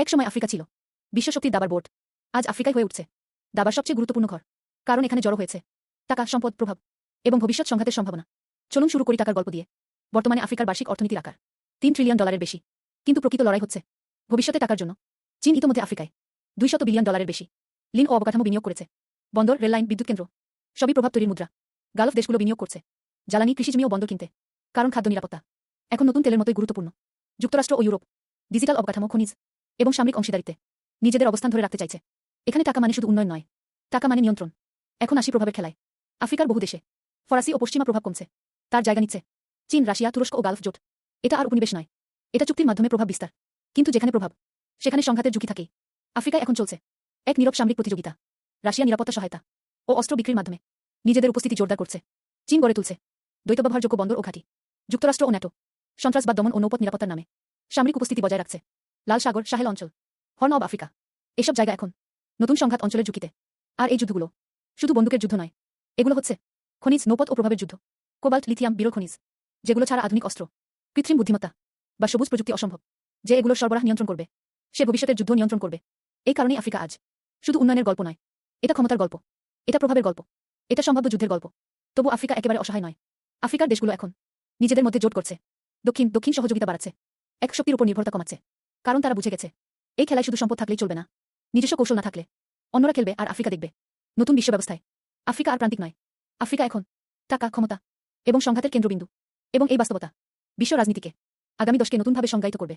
একসময় আফ্রিকা ছিল বিশ্বশক্তির দাবার বোর্ড। আজ আফ্রিকায় হয়ে উঠছে দাবার সবচেয়ে গুরুত্বপূর্ণ ঘর। কারণ এখানে জড়ো হয়েছে টাকা, সম্পদ, প্রভাব এবং ভবিষ্যৎ সংঘাতের সম্ভাবনা। চলুন শুরু করি টাকার গল্প দিয়ে। বর্তমানে আফ্রিকার বার্ষিক অর্থনীতির আকার $3 ট্রিলিয়ন বেশি। কিন্তু প্রকৃত লড়াই হচ্ছে ভবিষ্যতে টাকার জন্য। চীন ইতোমধ্যে আফ্রিকায় $200 বিলিয়ন বেশি লিন ও অবকাঠামো বিনিয়োগ করেছে। বন্দর, রেললাইন, বিদ্যুৎ কেন্দ্র সবই প্রভাব তৈরির মুদ্রা। গালফ দেশগুলো বিনিয়োগ করছে জ্বালানি, কৃষিজমি ও বন্দর কিনতে। কারণ খাদ্য নিরাপত্তা এখন নতুন তেলের মতোই গুরুত্বপূর্ণ। যুক্তরাষ্ট্র ও ইউরোপ ডিজিটাল অবকাঠামো, খনিজ এবং সামরিক অংশীদারিত্বে নিজেদের অবস্থান ধরে রাখতে চাইছে। এখানে টাকা মানে শুধু উন্নয়ন নয়, টাকা মানে নিয়ন্ত্রণ। এখন আসি প্রভাবের খেলায়। আফ্রিকার বহু দেশে ফরাসি ও পশ্চিমা প্রভাব কমছে, তার জায়গা নিচ্ছে চীন, রাশিয়া, তুরস্ক ও গালফ জোট। এটা আর উপনিবেশ নয়, এটা চুক্তির মাধ্যমে প্রভাব বিস্তার। কিন্তু যেখানে প্রভাব সেখানে সংঘাতের ঝুঁকি থাকেই। আফ্রিকায় এখন চলছে এক নীরব সামরিক প্রতিযোগিতা। রাশিয়া নিরাপত্তা সহায়তা ও অস্ত্র বিক্রির মাধ্যমে নিজেদের উপস্থিতি জোরদার করছে। চীন গড়ে তুলছে দ্বৈত ব্যবহারযোগ্য বন্দর ও ঘাঁটি। যুক্তরাষ্ট্র ও ন্যাটো সন্ত্রাসবাদ দমন ও নৌপথ নিরাপত্তার নামে সামরিক উপস্থিতি বজায় রাখছে। লাল সাগর, সাহেল অঞ্চল, হর্ন অব আফ্রিকা এসব জায়গা এখন নতুন সংঘাত অঞ্চলের ঝুঁকিতে। আর এই যুদ্ধগুলো শুধু বন্দুকের যুদ্ধ নয়, এগুলো হচ্ছে খনিজ, নৌপথ ও প্রভাবের যুদ্ধ। কোবাল্ট, লিথিয়াম, বিরল খনিজ, যেগুলো ছাড়া আধুনিক অস্ত্র, কৃত্রিম বুদ্ধিমত্তা বা সবুজ প্রযুক্তি অসম্ভব। যে এগুলোর সরবরাহ নিয়ন্ত্রণ করবে সে ভবিষ্যতের যুদ্ধ নিয়ন্ত্রণ করবে। এই কারণেই আফ্রিকা আজ শুধু উন্নয়নের গল্প নয়, এটা ক্ষমতার গল্প, এটা প্রভাবের গল্প, এটা সম্ভাব্য যুদ্ধের গল্প। তবু আফ্রিকা একেবারে অসহায় নয়। আফ্রিকার দেশগুলো এখন নিজেদের মধ্যে জোট করছে, দক্ষিণ দক্ষিণ সহযোগিতা বাড়াচ্ছে, এক শক্তির উপর নির্ভরতা কমাচ্ছে। কারণ তারা বুঝে গেছে এই খেলায় শুধু সম্পদ থাকলেই চলবে না, নিজস্ব কৌশল না থাকলে অন্যরা খেলবে আর আফ্রিকা দেখবে নতুন বিশ্ব ব্যবস্থায়। আফ্রিকা আর প্রান্তিক নয়, আফ্রিকা এখন টাকা, ক্ষমতা এবং সংঘাতের কেন্দ্রবিন্দু। এবং এই বাস্তবতা বিশ্ব রাজনীতিকে আগামী 10কে নতুনভাবে সংজ্ঞায়িত করবে।